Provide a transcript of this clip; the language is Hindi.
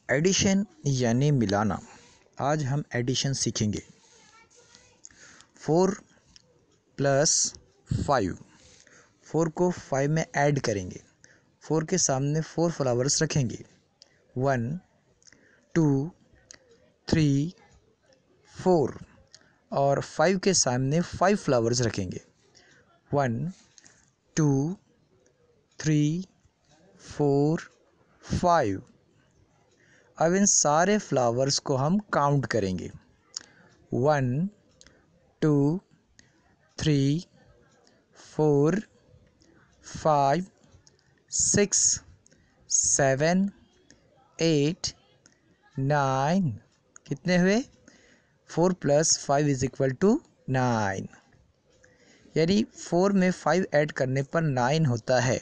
एडिशन यानी मिलाना। आज हम एडिशन सीखेंगे। 4 + 5, 4 को 5 में ऐड करेंगे। 4 के सामने 4 फ्लावर्स रखेंगे। 1 2 3 4 और 5 के सामने 5 फ्लावर्स रखेंगे। 1 2 3 4 5। अब इन सारे फ्लावर्स को हम काउंट करेंगे। 1 2 3 4 5 6 7 8 9। कितने हुए? 4 + 5 = 9। यानी 4 में 5 ऐड करने पर 9 होता है।